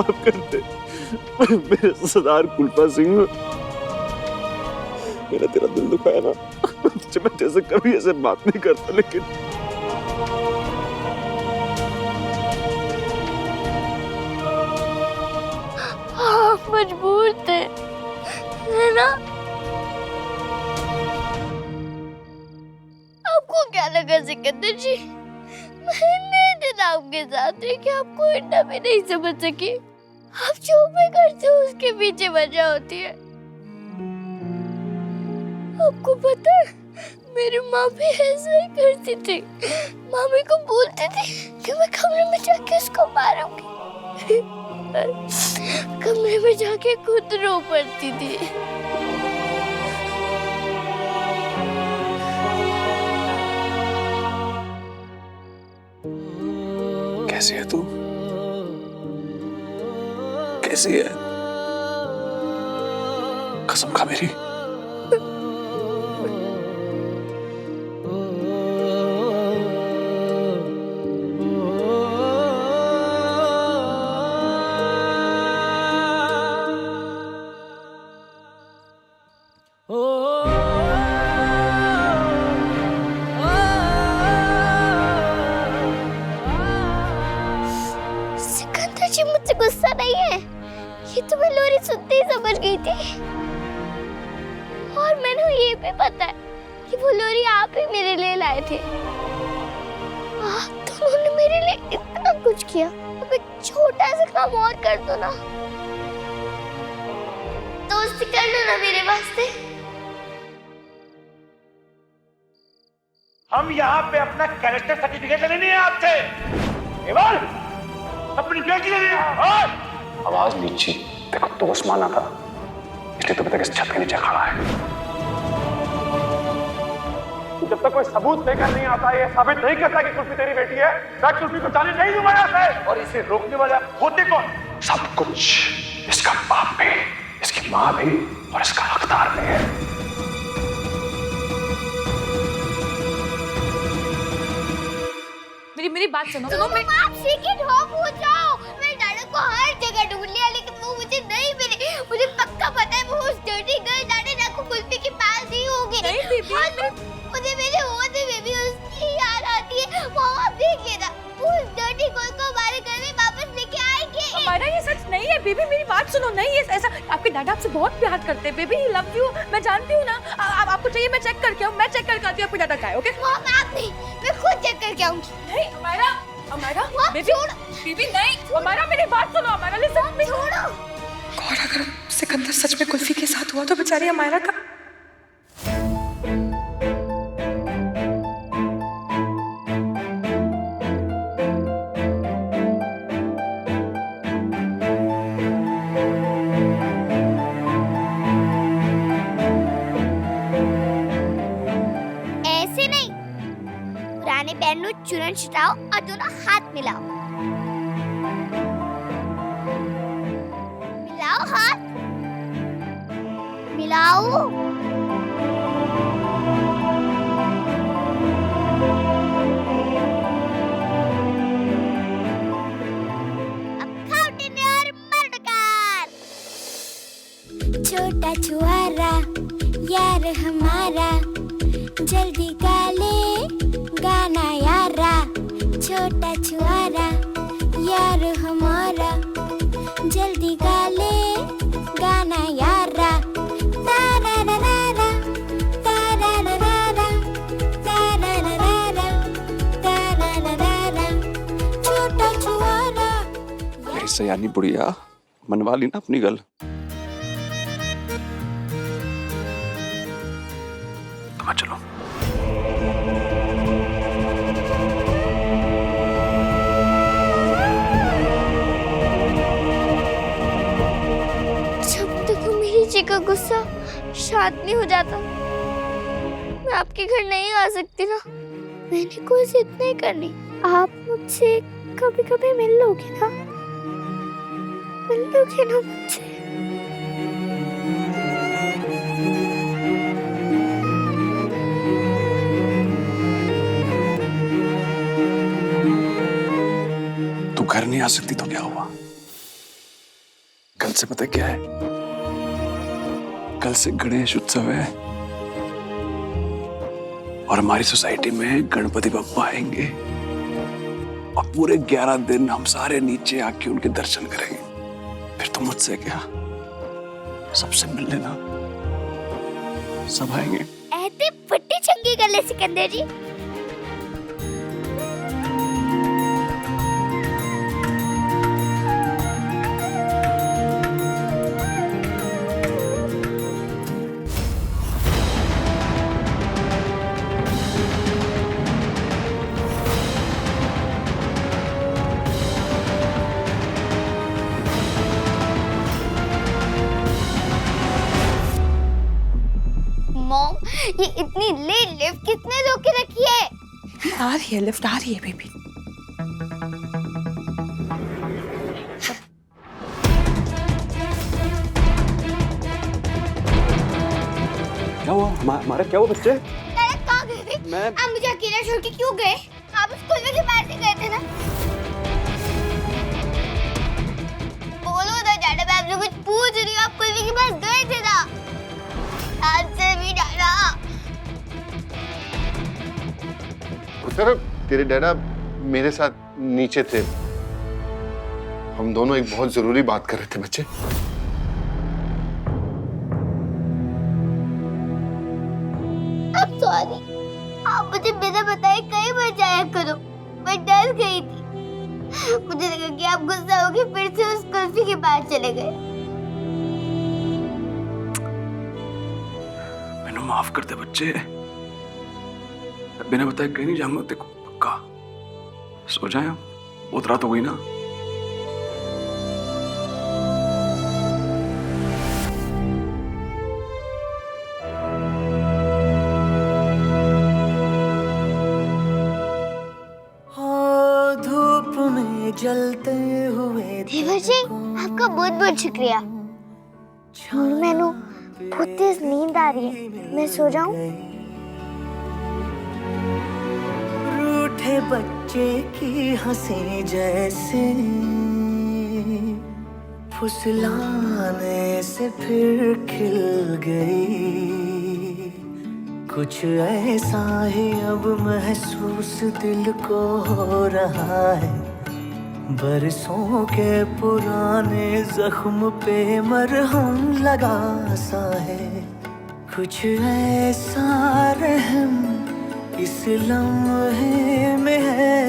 माफ कर दे। मेरे सरदार कुलपा सिंह, मेरा तेरा दिल दुखाया ना। मैं जैसे कभी ऐसे बात नहीं करता, लेकिन आप मजबूर थे, है ना? आपको क्या लगा सिकंदर जी, मैंने दिन आपके साथ रह के आपको इतना भी नहीं समझ सकी। आप जो भी करते हो उसके पीछे वजह होती है। आपको पता है, मेरी माँ भी ऐसा ही करती थी। मामी को बोलती थी कि मैं कमरे में जाके उसको मारूंगी। कमरे में जाके खुद रो पड़ती थी। कैसी है तू? कैसी है? कसम खा मेरी। सिकंदर जी, मुझसे गुस्सा नहीं है, ये तो मैं लोरी सुनते ही समझ गई थी। और मैंने ये भी पता है कि वो लोरी आप ही मेरे लिए लाए थे। आप दोनों ने मेरे लिए इतना कुछ किया, अब एक छोटा सा काम और कर दो ना, दोस्ती कर लो ना मेरे वास्ते। हम यहाँ पे अपना कैरेक्टर सर्टिफिकेट लेने नहीं है आपसे, केवल अपनी बेटी लेने हैं। आवाज नीची, देखो तो उस्माना था, इसलिए तुम्हें तक इस छत के नीचे खड़ा है। जब तक कोई सबूत लेकर नहीं आता, ये साबित नहीं करता कि कुल्फी तेरी बेटी है, मैं कुल्फी को जाने नहीं दूंगा यहाँ से। और इसे रोकने वाले आप होते कौन? सब कुछ इसका बाप भी, इसकी माँ भी और इसका हकदार भी है। मेरी बात सुनो। तुम आप सेकंड होप हो जाओ। मैं डैडी को हर जगह ढूंढ लिया, लेकिन वो मुझे नहीं मिली। मुझे पक्का पता है वो उस डर्टी गर्ल डैडी ने आपको कुल्फी के पास दी होगी। नहीं बेबी, मुझे मेरे होते बेबी उसकी याद आती है। वो आप देख लेना, उस डर्टी गर्ल को हमारे घर में वापस लेके आएंगे। हमारा ये सच नहीं है बेबी, मेरी बात सुनो। नहीं ये ऐसा, आपके डैडा आपसे बहुत प्यार करते हैं बेबी, ही लव यू। मैं जानती हूँ ना। आपको चाहिए मैं चेक करके आऊँ, मैं चेक करके आती हूँ आपके डैडा का है। ओके मॉम, आप नहीं, मैं खुद चेक करके आऊंगी। नहीं हमारा बेबी, छोड़ो बेबी नहीं, हमारा मेरी बात सुनो। हमारा लिसन, छोड़ो। और अगर सिकंदर सच में कुल्फी के साथ हुआ तो बेचारी अमायरा का। ऐसे नहीं, पुराने पहनो चूरन छिटाओ और दोनों हाथ मिलाओ। मिलाओ हाथ, मिलाओ। अब खाओ डिनर मर्डकार। छोटा छुआरा यार हमारा, जल्दी गा ले गाना यारा। छोटा छुआरा यार हमारा, जल्दी गा ले गाना यारा। तारारारा, तारारारा, तारारारा, तारारारा, छोटा छुआरा। मेरी सयानी बुढ़िया, मनवा ली ना अपनी गल। तुम्हें चलो। जब तक मेरी जी का गुस्सा शांत नहीं हो जाता, मैं आपके घर नहीं आ सकती ना। मैंने कोई जिद नहीं करनी। आप मुझसे कभी कभी मिल लोगे ना, मिल लोगे ना मुझसे? तू घर नहीं आ सकती तो क्या हुआ? मुझसे पता क्या है, कल से गणेश उत्सव है और हमारी सोसाइटी में गणपति बप्पा आएंगे और पूरे 11 दिन हम सारे नीचे आके उनके दर्शन करेंगे। फिर तुम मुझसे क्या, सबसे मिल लेना, सब आएंगे। ऐसे फट्टी चंगी कर ले सिकंदर जी। मॉम, ये इतनी लेट लिफ्ट किसने रोके रखी है? आ रही है लिफ्ट, आ रही है बेबी। क्या हुआ? हमारे क्या हुआ बच्चे? डैडा कहाँ गए थे? आप मुझे अकेला छोड़ के क्यों गए? आप स्कूल में के बाहर से गए थे ना? बोलो ना डैडा, मैं आपसे कुछ पूछ रही हूँ। आप कुल्फी के पास गए थे ना? आंसर भी डैडा। सर, तेरे डैडा मेरे साथ नीचे थे। हम दोनों एक बहुत जरूरी बात कर रहे थे बच्चे। I'm sorry। आप मुझे बिना बताए कहीं मत जाया करो। मैं डर गई थी। मुझे लगा कि आप गुस्सा होके फिर से उस कुल्फी के पास चले गए। मैंने माफ कर दे बच्चे, बिना बताए कहीं नहीं जाऊंगा तेको, पक्का। सो जाए, बहुत रात हो गई ना। धूप में जलते हुए देवर जी, आपका बहुत बहुत शुक्रिया। मैनू बहुत तेज नींद आ रही है, मैं सो जाऊं? रूठे बच्चे की हंसी जैसे फुसलाने से फिर खिल गई। कुछ ऐसा ही अब महसूस दिल को हो रहा है, बरसों के पुराने जख्म पे मरहम लगा सा है। कुछ ऐसा रहम इस लम्हे में है,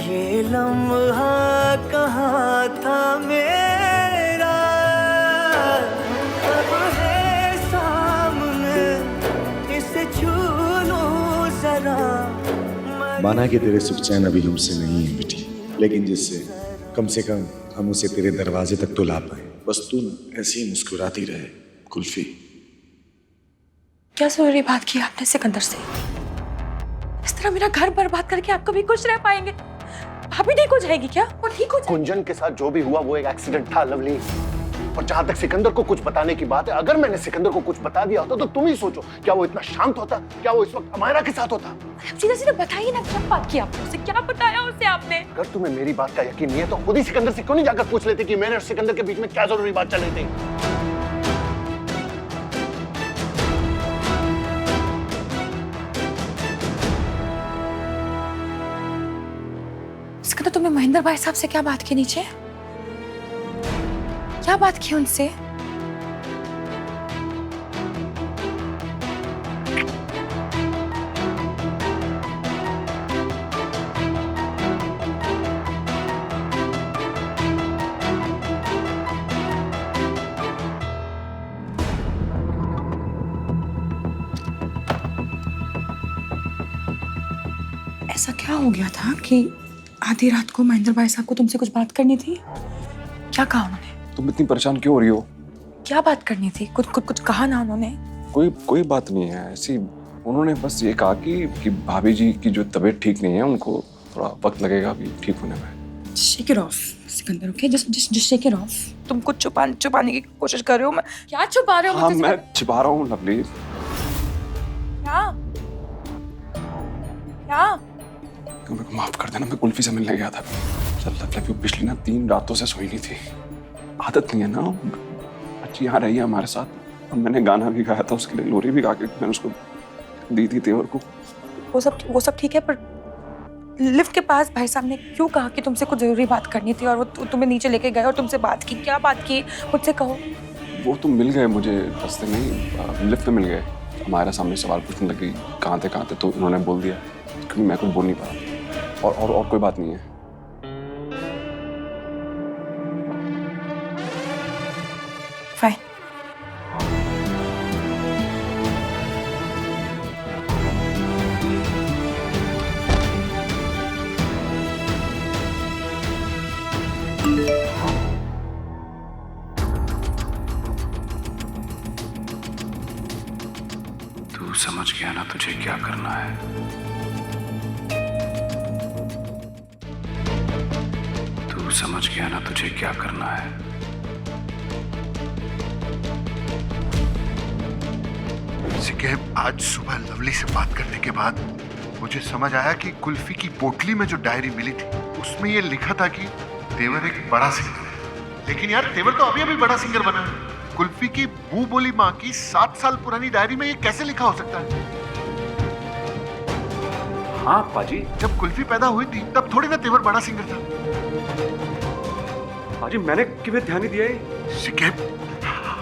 ये लम्हा कहाँ था मेरा, अब है सामने, इसे छू लूं जरा। माना कि तेरे सुख चैन अभी हमसे नहीं है बेटी, लेकिन जिससे कम से कम हम उसे तेरे दरवाजे तक तो ला पाए। बस तू ना ऐसे ही मुस्कुराती रहे कुल्फी। क्या जरूरी बात की आपने सिकंदर से? इस तरह मेरा घर बर्बाद करके आप कभी खुश रह पाएंगे? भाभी ठीक हो जाएगी क्या? वो ठीक हो जाएगी? कुंजन के साथ जो भी हुआ वो एक एक्सीडेंट था लवली। और जहां तक सिकंदर को कुछ बताने की बात है, अगर मैंने सिकंदर को कुछ बता दिया होता तो तुम ही सोचो, क्या वो इतना शांत होता? क्या वो इस वक्त अमायरा के साथ होता? सीधा सीधा बताइए ना, क्या बात की आपने उसे? क्या बताया उसे आपने? अगर तुम्हें मेरी बात का यकीन नहीं है तो खुद ही सिकंदर से क्यों नहीं जाकर पूछ लेते कि मैंने और सिकंदर के बीच में क्या जरूरी बात चल रही थी? सिकंदर, तुमने महेंद्र भाई साहब से क्या बात की नीचे? क्या बात की उनसे? ऐसा क्या हो गया था कि आधी रात को महेंद्र भाई साहब को तुमसे कुछ बात करनी थी? क्या कहा उन्होंने? तुम इतनी परेशान क्यों हो रही हो? क्या बात करनी थी? कुछ कहा ना उन्होंने? कोई बात नहीं है ऐसी। उन्होंने बस ये कहा कि भाभी जी की जो तबीयत ठीक नहीं है, उनको थोड़ा वक्त लगेगा अभी ठीक होने में। Shake it of Sikandar, okay? Just shake it of. तुम कुछ छुपाने की कोशिश कर रहे हो। मैं क्या छुपा रहे हो? हाँ, मैं छुपा रहा हूँ लवली। क्या? मेरे को माफ कर देना, मैं कुल्फी से मिलने गया था। पिछली ना 3 रातों से सोई नहीं थी। आदत नहीं है ना, बच्ची यहाँ रही है हमारे साथ। अब मैंने गाना भी गाया था उसके लिए, लोरी भी गा के मैंने उसको दी थी तेवर को। वो सब ठीक है, पर लिफ्ट के पास भाई साहब ने क्यों कहा कि तुमसे कुछ जरूरी बात करनी थी, और वो तुम्हें नीचे लेके गए और तुमसे बात की? क्या बात की मुझसे कहो। वो तुम मिल गए मुझे रास्ते में, लिफ्ट में मिल गए, हमारे सामने सवाल पूछने लगी कहाँ थे, तो उन्होंने बोल दिया क्योंकि मैं कुछ बोल नहीं पाया। और कोई बात नहीं है। फाइन। तू समझ गया ना तुझे क्या करना है? तू समझ गया ना तुझे क्या करना है? सिकेब, आज सुबह लवली से बात करने के बाद मुझे समझ आया कि कुल्फी की पोटली में जो डायरी मिली थी उसमें ये लिखा था कि तेवर एक बड़ा सिंगर है। लेकिन यार तेवर तो अभी अभी बड़ा सिंगर बना है। कुल्फी की बू बोली माँ की 7 साल पुरानी डायरी में ये कैसे लिखा हो सकता है? हाँ पाजी, जब कुल्फी पैदा हुई थी तब थोड़ी ना तेवर बड़ा सिंगर था। पाजी मैंने किਵੇਂ ध्यान नहीं दिया है? सिकेब,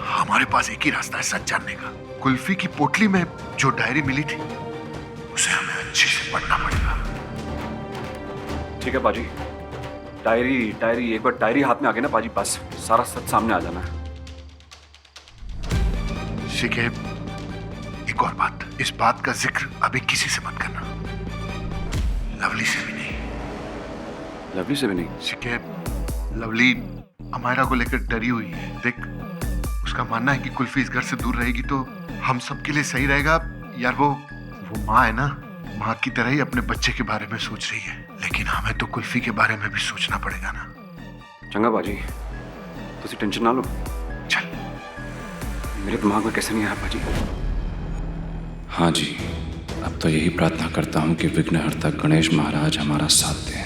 हमारे पास एक ही रास्ता है सच जानने का। कुल्फी की पोटली में जो डायरी मिली थी उसे हमें अच्छे से पढ़ना पड़ेगा। ठीक है पाजी, डायरी एक बार डायरी हाथ में आ गई ना पाजी, बस सारा सच सामने आ जाना है। शिकेब, एक और बात, इस बात का जिक्र अभी किसी से मत करना, लवली से भी नहीं। लवली से भी नहीं? शिकेब, लवली अमायरा को लेकर डरी हुई है। देख, उसका मानना है कि कुल्फी इस घर से दूर रहेगी तो हम सबके लिए सही रहेगा। यार वो माँ है ना, माँ की तरह ही अपने बच्चे के बारे में सोच रही है, लेकिन हमें तो कुल्फी के बारे में भी सोचना पड़ेगा ना। चंगा बाजी, तुसी टेंशन ना लो। चल। मेरे दिमाग में कैसे नहीं आया बाजी? हाँ जी, अब तो यही प्रार्थना करता हूँ कि विघ्नहर्ता गणेश महाराज हमारा साथ दें।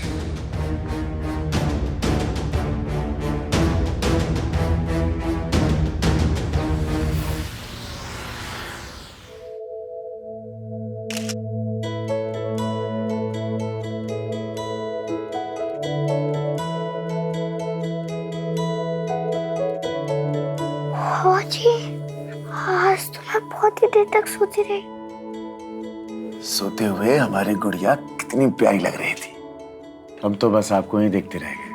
जी, आज तो मैं बहुत ही देर तक सोती रही। सोते हुए हमारी गुड़िया कितनी प्यारी लग रही थी। हम तो बस आपको ही देखते रह गए।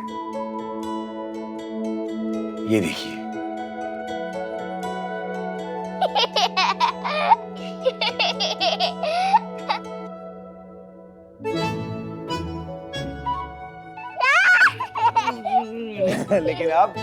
ये देखिए। लेकिन अब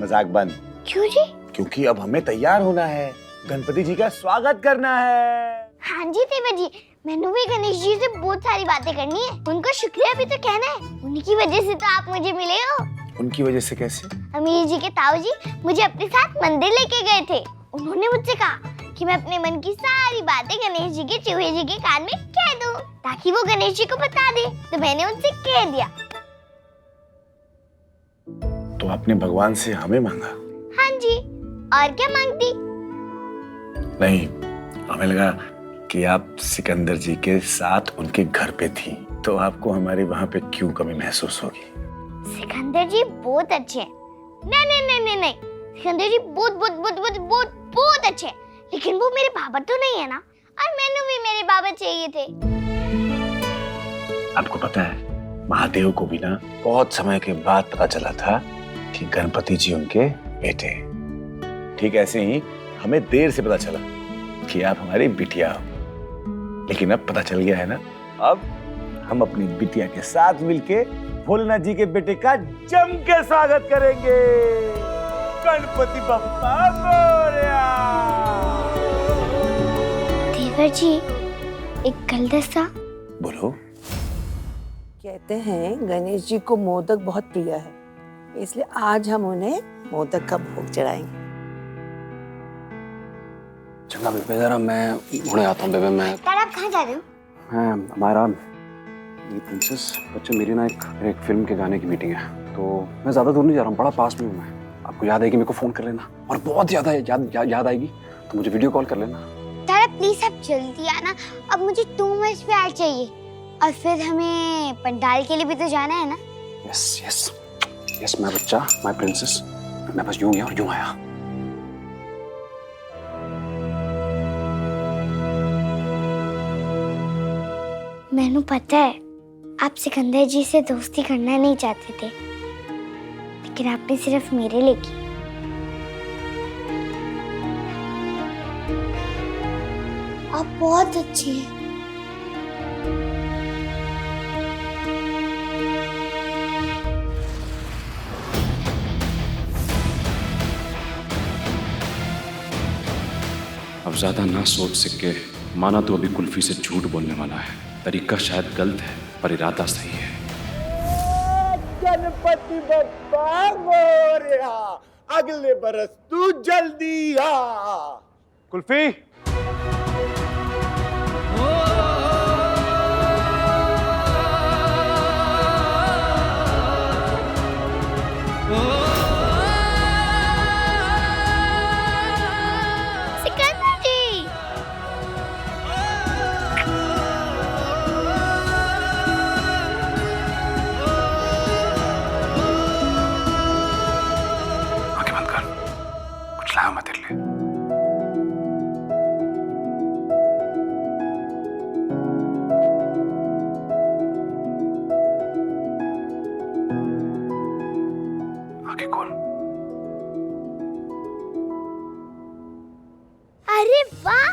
मजाक बंद। क्यों जी? क्योंकि अब हमें तैयार होना है, गणपति जी का स्वागत करना है। हाँ जी देवर जी, मैंने भी गणेश जी से बहुत सारी बातें करनी है, उनका शुक्रिया भी तो कहना है। उनकी वजह से तो आप मुझे मिले हो। उनकी वजह से कैसे? अमीर जी के ताऊ जी मुझे अपने साथ मंदिर लेके गए थे। उन्होंने मुझसे कहा कि मैं अपने मन की सारी बातें गणेश जी के चूहे जी के कान में कह दूं, ताकि वो गणेश जी को बता दे। तो मैंने उनसे कह दिया। तो आपने भगवान से हमें मांगा? हाँ जी, और क्या मांगती? नहीं, हमें लगा कि आप सिकंदर जी के साथ उनके घर पे थी, तो आपको हमारे वहाँ पे क्यों कमी महसूस होगी? सिकंदर जी बहुत अच्छे हैं। नहीं नहीं नहीं नहीं नहीं, सिकंदर जी बहुत बहुत बहुत बहुत बहुत बहुत अच्छे हैं, लेकिन वो मेरे बाबा तो नहीं है ना, और मैंने भी मेरे बाबा चाहिए थे। आपको पता है, महादेव को भी ना बहुत समय के बाद पता चला था कि गणपति जी उनके बेटे हैं। ठीक ऐसे ही हमें देर से पता चला कि आप हमारी बिटिया हो, लेकिन अब पता चल गया है ना। अब हम अपनी बिटिया के साथ मिलके भोलेनाथ जी के बेटे का जम के स्वागत करेंगे। गणपति बप्पा मोरया। देवर जी, एक गलदस्ता। बोलो। कहते हैं गणेश जी को मोदक बहुत प्रिय है, इसलिए आज हम उन्हें मोदक का भोग चढ़ाएंगे। चंगा बेबे, जरा मैं उड़े आता हूँ बेबे। मैं आप कहाँ जा रहे हो? मैं हमारा प्रिंसेस बच्चे, मेरी ना एक फिल्म के गाने की मीटिंग है, तो मैं ज्यादा दूर नहीं जा रहा हूँ, बड़ा पास में हूँ मैं। आपको याद आएगी मेरे को फोन कर लेना, और बहुत याद आएगी तो मुझे वीडियो कॉल कर लेना। दादा प्लीज आप जल्दी आना, अब मुझे 2 मिनट्स प्यार चाहिए, और फिर हमें पंडाल के लिए भी तो जाना है ना। यस यस यस मैं बच्चा, माय प्रिंसेस, मैं बस यूं गया और यूं आया। मैनू पता है आप सिकंदर जी से दोस्ती करना नहीं चाहते थे, लेकिन आपने सिर्फ मेरे लिए की। आप बहुत अच्छी हैं। अब ज्यादा ना सोच सके, माना तो अभी कुल्फी से झूठ बोलने वाला है। तरीका शायद गलत है पर इरादा सही है। गणपति बप्पा मोरया, अगले बरस तू जल्दी आ। कुल्फी, सिकंदर जी, आंखें बंद कर, कुछ लाया मैं तेरे लिए। आंखें खोल। अरे वाह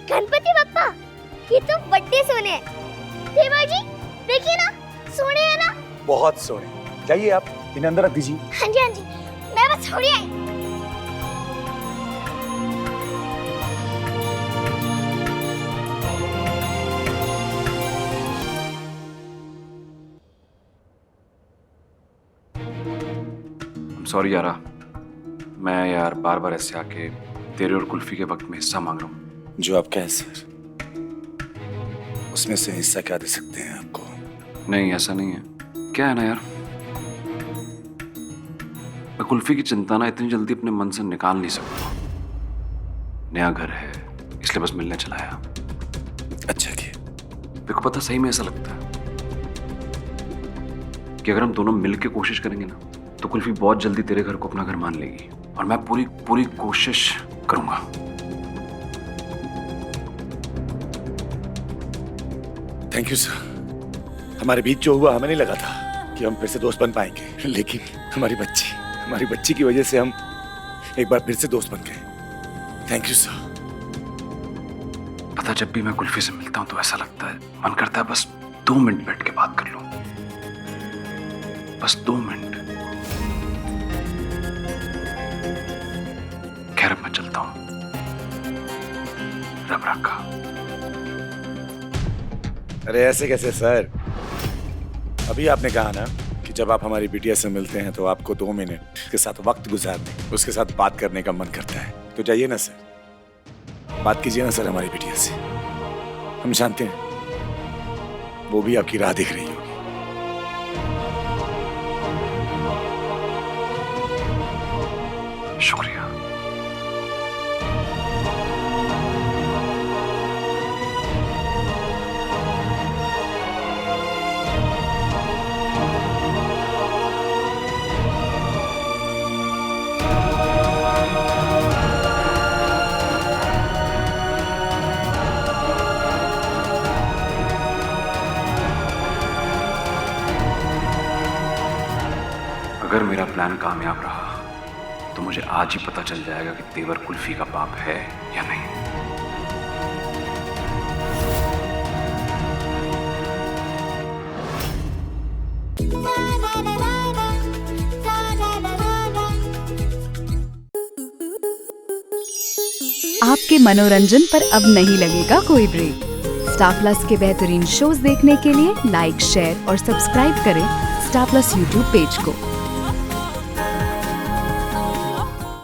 गणपति बप्पा, ये तो बड्डे सोने हैं। देवा जी देखिए ना, सोने हैं ना। बहुत सोने। जाइए आप, इन्हें अंदर रख दीजिए। हाँ जी हाँ जी, मैं बस थोड़ी आई। सॉरी यारा, मैं यार बार बार ऐसे आके तेरे और कुल्फी के वक्त में हिस्सा मांग रहा हूँ। जो आप कहें सर, उसमें से हिस्सा क्या दे सकते हैं आपको? नहीं ऐसा नहीं है, क्या है ना यार, मैं कुल्फी की चिंता ना इतनी जल्दी अपने मन से निकाल नहीं सकता। नया घर है इसलिए बस मिलने चला आया। अच्छा किया। मेरे को पता सही में ऐसा लगता है कि अगर हम दोनों मिलके कोशिश करेंगे ना तो कुल्फी बहुत जल्दी तेरे घर को अपना घर मान लेगी, और मैं पूरी कोशिश करूंगा। Thank you sir. हमारे बीच जो हुआ हमें नहीं लगा था कि हम फिर से दोस्त बन पाएंगे, लेकिन हमारी बच्ची की वजह से हम एक बार फिर से दोस्त बन गए। Thank you sir. पता जब भी मैं कुल्फी से मिलता हूं तो ऐसा लगता है, मन करता है बस 2 मिनट बैठ के बात कर लूं, बस 2 मिनट। खैर अब मैं चलता हूं, रब रखा। अरे ऐसे कैसे सर? अभी आपने कहा ना कि जब आप हमारी बिटिया से मिलते हैं तो आपको 2 मिनट के साथ वक्त गुजारने, उसके साथ बात करने का मन करता है। तो जाइए ना सर, बात कीजिए ना सर हमारी बिटिया से। हम जानते हैं वो भी आपकी राह देख रही होगी। शुक्रिया। अगर मेरा प्लान कामयाब रहा तो मुझे आज ही पता चल जाएगा कि तेवर कुल्फी का बाप है या नहीं। आपके मनोरंजन पर अब नहीं लगेगा कोई ब्रेक। स्टार प्लस के बेहतरीन शोज देखने के लिए लाइक, शेयर और सब्सक्राइब करें स्टार प्लस यूट्यूब पेज को।